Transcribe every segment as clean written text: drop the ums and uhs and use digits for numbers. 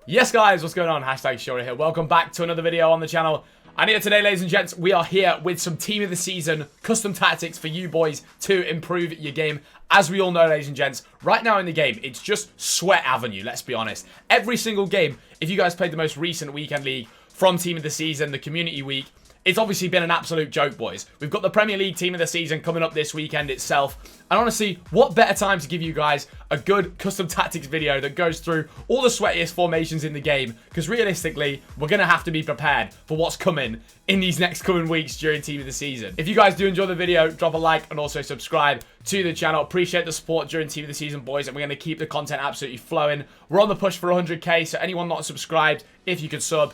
Yes guys, what's going on? Hashtag Shorty here. Welcome back to another video on the channel. And here today, ladies and gents, we are here with some team of the season custom tactics for you boys to improve your game. As we all know, ladies and gents, right now in the game, it's just sweat avenue, let's be honest. Every single game, if you guys played the most recent weekend league from team of the season, the community week, it's obviously been an absolute joke, boys. We've got the Premier League team of the season coming up this weekend itself. And honestly, what better time to give you guys a good custom tactics video that goes through all the sweatiest formations in the game. Because realistically, we're going to have to be prepared for what's coming in these next coming weeks during team of the season. If you guys do enjoy the video, drop a like and also subscribe to the channel. Appreciate the support during team of the season, boys. And we're going to keep the content absolutely flowing. We're on the push for 100k. So anyone not subscribed, if you could sub,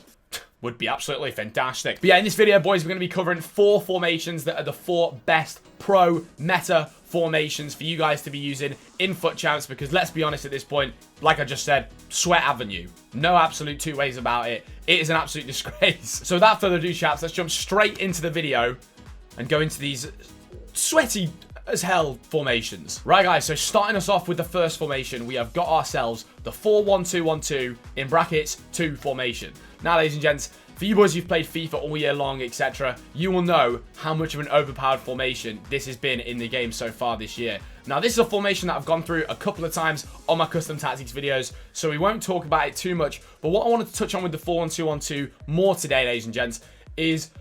would be absolutely fantastic. But yeah, in this video, boys, we're going to be covering 4 formations that are the 4 best pro meta formations for you guys to be using in FUT Champs, because let's be honest at this point, like I just said, sweat avenue. No absolute two ways about it. It is an absolute disgrace. So without further ado, chaps, let's jump straight into the video and go into these sweaty as hell formations. Right, guys, so starting us off with the first formation, we have got ourselves the 4-1-2-1-2 in brackets 2 formation. Now, ladies and gents, for you boys who've played FIFA all year long, etc., you will know how much of an overpowered formation this has been in the game so far this year. Now, this is a formation that I've gone through a couple of times on my custom tactics videos, so we won't talk about it too much. But what I wanted to touch on with the 4-1-2-1-2 more today, ladies and gents, is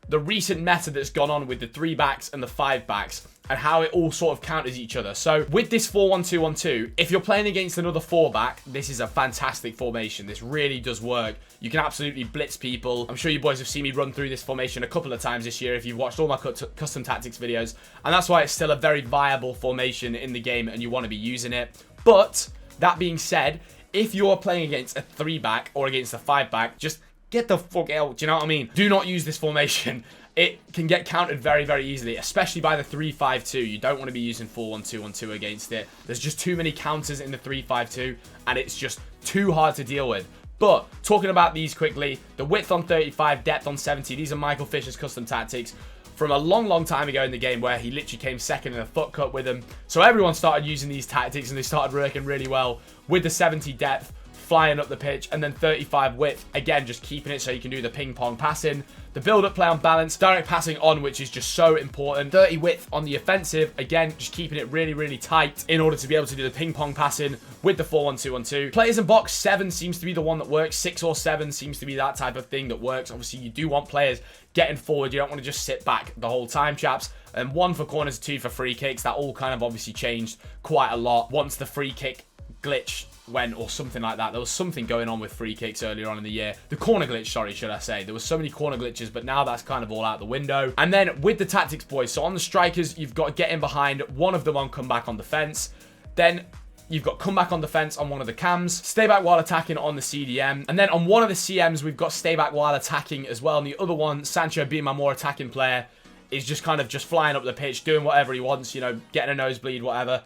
the recent meta that's gone on with the 3 backs and the 5 backs, and how it all sort of counters each other. So with this 4-1-2-1-2, if you're playing against another 4-back, this is a fantastic formation. This really does work. You can absolutely blitz people. I'm sure you boys have seen me run through this formation a couple of times this year if you've watched all my custom tactics videos, and that's why it's still a very viable formation in the game and you want to be using it. But that being said, if you're playing against a 3-back or against a 5-back, just get the fuck out. Do you know what I mean? Do not use this formation. It can get countered very, very easily, especially by the 3-5-2. You don't want to be using 4-1-2-1-2 against it. There's just too many counters in the 3-5-2, and it's just too hard to deal with. But talking about these quickly, the width on 35, depth on 70, these are Michael Fisher's custom tactics from a long, long time ago in the game, where he literally came second in a FUT Cup with them. So everyone started using these tactics, and they started working really well with the 70 depth, flying up the pitch, and then 35 width, again just keeping it so you can do the ping pong passing, the build-up play on balance, direct passing on, which is just so important, 30 width on the offensive, again just keeping it really, really tight in order to be able to do the ping pong passing with the 4-1-2-1-2. Players in box 7 seems to be the one that works. 6 or 7 seems to be that type of thing that works. Obviously you do want players getting forward, you don't want to just sit back the whole time, chaps. And 1 for corners, 2 for free kicks. That all kind of obviously changed quite a lot once the free kick glitch went, or something like that. There was something going on with free kicks earlier on in the year. The corner glitch, sorry, should I say. There was so many corner glitches, but now that's kind of all out the window. And then with the tactics, boys, so on the strikers, you've got to get in behind one of them on comeback on defense. Then you've got comeback on defense on one of the cams, stay back while attacking on the CDM. And then on one of the CMs, we've got stay back while attacking as well. And the other one, Sancho being my more attacking player, is just kind of just flying up the pitch, doing whatever he wants, you know, getting a nosebleed, whatever.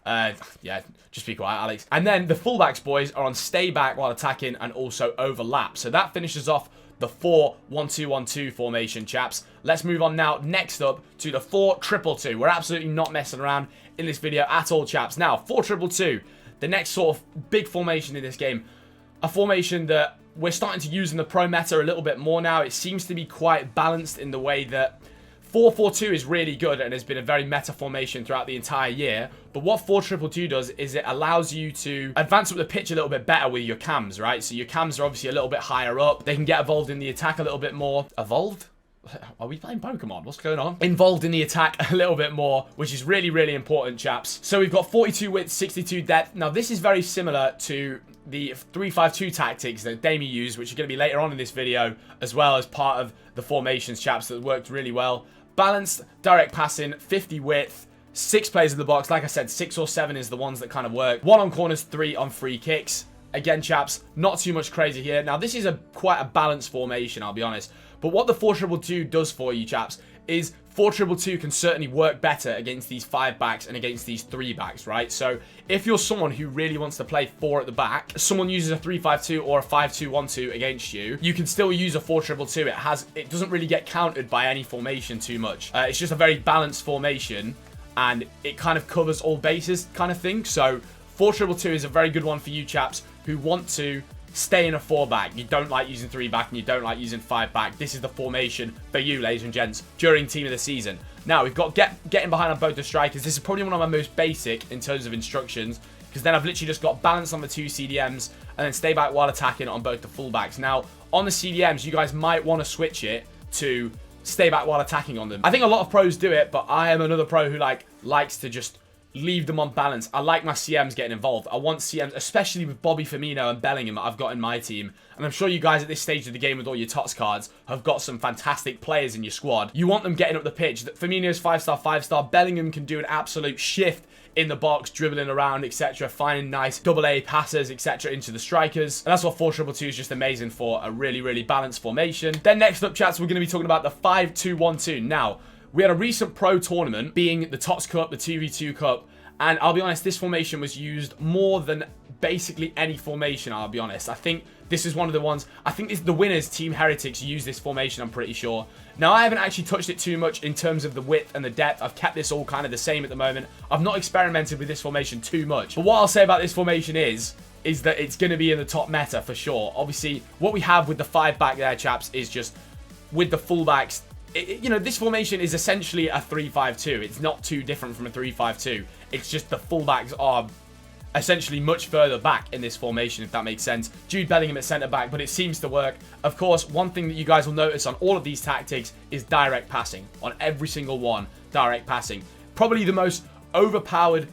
Yeah, just be quiet, Alex. And then the fullbacks, boys, are on stay back while attacking and also overlap. So that finishes off the 4-1-2-1-2 formation, chaps. Let's move on now, next up, to the 4-2-2-2. We're absolutely not messing around in this video at all, chaps. Now, 4-2-2-2, the next sort of big formation in this game. A formation that we're starting to use in the pro meta a little bit more now. It seems to be quite balanced in the way that 4-4-2 is really good and has been a very meta formation throughout the entire year. But what 4-2-2 does is it allows you to advance up the pitch a little bit better with your cams, right? So your cams are obviously a little bit higher up. They can get involved in the attack a little bit more. Evolved? Are we playing Pokemon? What's going on? Involved in the attack a little bit more, which is really, really important, chaps. So we've got 42 width, 62 depth. Now, this is very similar to the 3-5-2 tactics that Damie used, which are going to be later on in this video, as well as part of the formations, chaps, that worked really well. Balanced, direct passing, 50 width, 6 players in the box. Like I said, 6 or 7 is the ones that kind of work. 1 on corners, 3 on free kicks. Again, chaps, not too much crazy here. Now, this is quite a balanced formation, I'll be honest. But what the 4-2-2 does for you, chaps, is 4-2-2 can certainly work better against these 5-backs and against these 3-backs, right? So if you're someone who really wants to play 4 at the back, someone uses a 3-5-2 or a 5-2-1-2 against you, you can still use a 4-2-2. It doesn't really get countered by any formation too much. It's just a very balanced formation, and it kind of covers all bases kind of thing. So 4-2-2 is a very good one for you chaps who want to stay in a 4-back, you don't like using 3-back, and you don't like using 5-back, this is the formation for you, ladies and gents, during Team of the Season. Now, we've got getting behind on both the strikers. This is probably one of my most basic in terms of instructions, because then I've literally just got balance on the 2 CDMs, and then stay back while attacking on both the fullbacks. Now, on the CDMs, you guys might want to switch it to stay back while attacking on them. I think a lot of pros do it, but I am another pro who likes to just leave them on balance. I like my CMs getting involved. I want CMs, especially with Bobby Firmino and Bellingham that I've got in my team. And I'm sure you guys at this stage of the game with all your Tots cards have got some fantastic players in your squad. You want them getting up the pitch. Firmino's 5-star, 5-star. Bellingham can do an absolute shift in the box, dribbling around, etc., finding nice AA passes, etc., into the strikers. And that's what 4-2-2 is just amazing for, a really, really balanced formation. Then next up, chats, we're going to be talking about the 5-2-1-2. Now, we had a recent pro tournament, being the Tots Cup, the 2v2 Cup, and I'll be honest, this formation was used more than basically any formation, I'll be honest. I think this is one of the ones, I think the winners, Team Heretics, use this formation, I'm pretty sure. Now, I haven't actually touched it too much in terms of the width and the depth. I've kept this all kind of the same at the moment. I've not experimented with this formation too much. But what I'll say about this formation is that it's going to be in the top meta for sure. Obviously, what we have with the 5-back there, chaps, is just with the fullbacks. You know, this formation is essentially a 3-5-2. It's not too different from a 3-5-2. It's just the fullbacks are essentially much further back in this formation, if that makes sense. Jude Bellingham at centre-back, but it seems to work. Of course, one thing that you guys will notice on all of these tactics is direct passing. On every single one, direct passing. Probably the most overpowered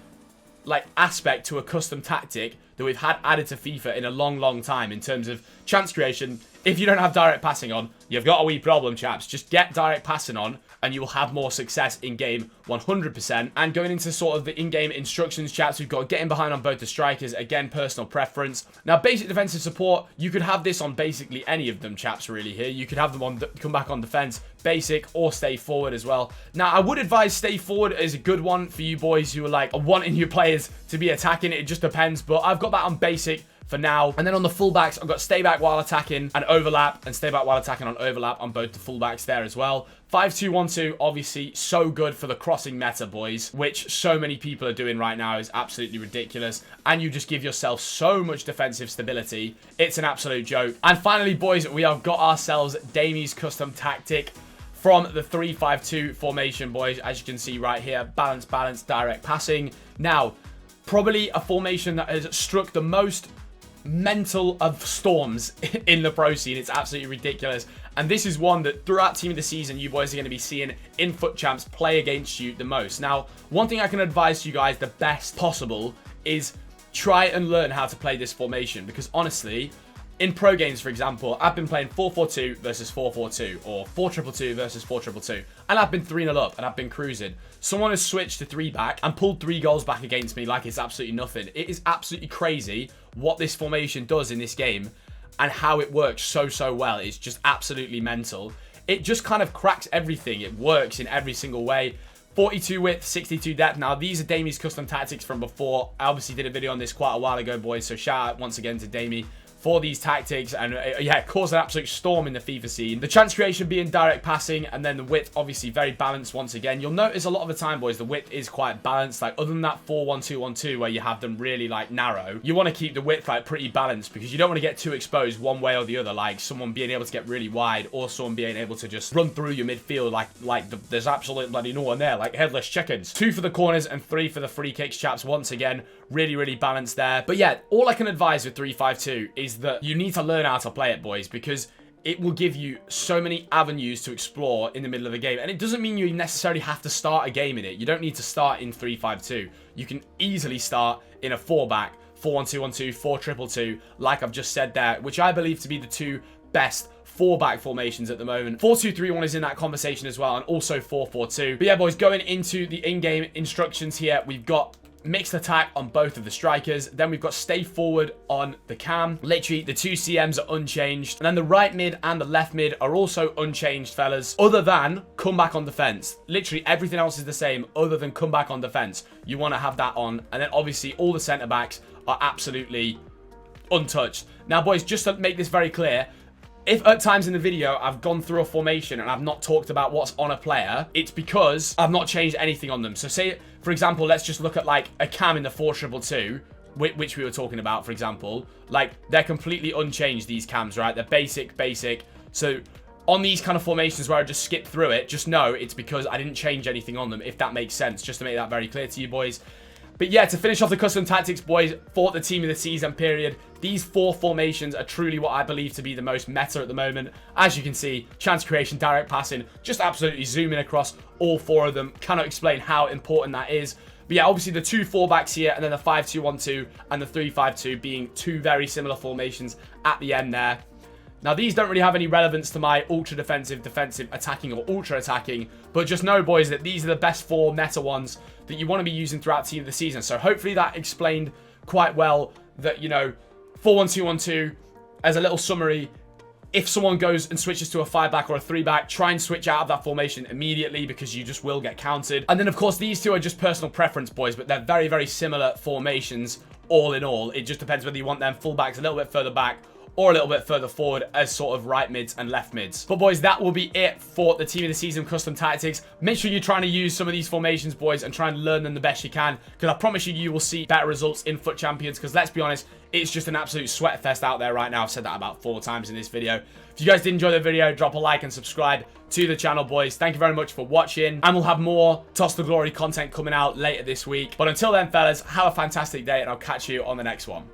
aspect to a custom tactic that we've had added to FIFA in a long, long time in terms of chance creation. If you don't have direct passing on, you've got a wee problem, chaps. Just get direct passing on and you will have more success in-game 100%. And going into sort of the in-game instructions, chaps, we've got getting behind on both the strikers. Again, personal preference. Now, basic defensive support, you could have this on basically any of them, chaps, really, here. You could have them on come back on defense, basic, or stay forward as well. Now, I would advise stay forward is a good one for you boys who are wanting your players to be attacking. It just depends, but I've got that on basic for now. And then on the fullbacks, I've got stay back while attacking and overlap, and stay back while attacking on overlap on both the fullbacks there as well. 5-2-1-2, obviously so good for the crossing meta, boys, which so many people are doing right now is absolutely ridiculous. And you just give yourself so much defensive stability. It's an absolute joke. And finally, boys, we have got ourselves Damie's custom tactic from the 3-5-2 formation, boys. As you can see right here, balance, balance, direct passing. Now, probably a formation that has struck the most mental of storms in the pro scene. It's absolutely ridiculous. And this is one that throughout Team of the Season, you boys are going to be seeing in FUT Champs play against you the most. Now, one thing I can advise to you guys the best possible is try and learn how to play this formation. Because honestly, in pro games, for example, I've been playing 4-4-2 versus 4-4-2 or 4-2-2 versus 4-2-2. And I've been 3-0 up and I've been cruising. Someone has switched to 3-back and pulled 3 goals back against me like it's absolutely nothing. It is absolutely crazy what this formation does in this game and how it works so well. It's just absolutely mental. It just kind of cracks everything. It works in every single way. 42 width, 62 depth. Now, these are Damie's custom tactics from before. I obviously did a video on this quite a while ago, boys. So shout out once again to Damie for these tactics, and yeah, it caused an absolute storm in the FIFA scene. The chance creation being direct passing, and then the width obviously very balanced once again. You'll notice a lot of the time, boys, the width is quite balanced. Other than that 4-1-2-1-2 where you have them really narrow, you want to keep the width pretty balanced because you don't want to get too exposed one way or the other, like someone being able to get really wide or someone being able to just run through your midfield there's absolutely bloody no one there, like headless chickens. 2 for the corners and 3 for the free kicks, chaps. Once again, really balanced there. But yeah, all I can advise with 3-5-2 is that you need to learn how to play it, boys, because it will give you so many avenues to explore in the middle of the game. And it doesn't mean you necessarily have to start a game in it. You don't need to start in 3-5-2. You can easily start in a 4-back, 4-1-2-1-2, 4-2-2, like I've just said there, which I believe to be the 2 best 4-back formations at the moment. 4-2-3-1 is in that conversation as well, and also 4-4-2. But yeah, boys, going into the in-game instructions here, we've got mixed attack on both of the strikers. Then we've got stay forward on the cam. Literally, the 2 CMs are unchanged. And then the right mid and the left mid are also unchanged, fellas, other than come back on defense. Literally, everything else is the same other than come back on defense. You want to have that on. And then, obviously, all the centre backs are absolutely untouched. Now, boys, just to make this very clear, if at times in the video I've gone through a formation and I've not talked about what's on a player, it's because I've not changed anything on them. So say, for example, let's just look at a cam in the 4-2-2. which we were talking about, for example, like, they're completely unchanged, these cams, right? They're basic. So on these kind of formations where I just skip through it, just know it's because I didn't change anything on them, if that makes sense, just to make that very clear to you boys. But yeah, to finish off the custom tactics, boys, for the team of the season period, these 4 formations are truly what I believe to be the most meta at the moment. As you can see, chance creation, direct passing, just absolutely zooming across all 4 of them. Cannot explain how important that is. But yeah, obviously the 2 fullbacks here, and then the 5-2-1-2 and the 3-5-2 being 2 very similar formations at the end there. Now, these don't really have any relevance to my ultra defensive, defensive, attacking, or ultra attacking, but just know, boys, that these are the best 4 meta ones that you want to be using throughout team of the season. So hopefully that explained quite well that, you know, 4-1-2-1-2, as a little summary, if someone goes and switches to a 5-back or a 3-back, try and switch out of that formation immediately because you just will get counted. And then, of course, these 2 are just personal preference, boys, but they're very, very similar formations all in all. It just depends whether you want them fullbacks a little bit further back or a little bit further forward as sort of right mids and left mids. But boys, that will be it for the team of the season custom tactics. Make sure you're trying to use some of these formations, boys, and try and learn them the best you can, because I promise you, you will see better results in FUT Champions, because let's be honest, it's just an absolute sweat fest out there right now. I've said that about 4 times in this video. If you guys did enjoy the video, drop a like and subscribe to the channel, boys. Thank you very much for watching, and we'll have more Tots to Glory content coming out later this week. But until then, fellas, have a fantastic day, and I'll catch you on the next one.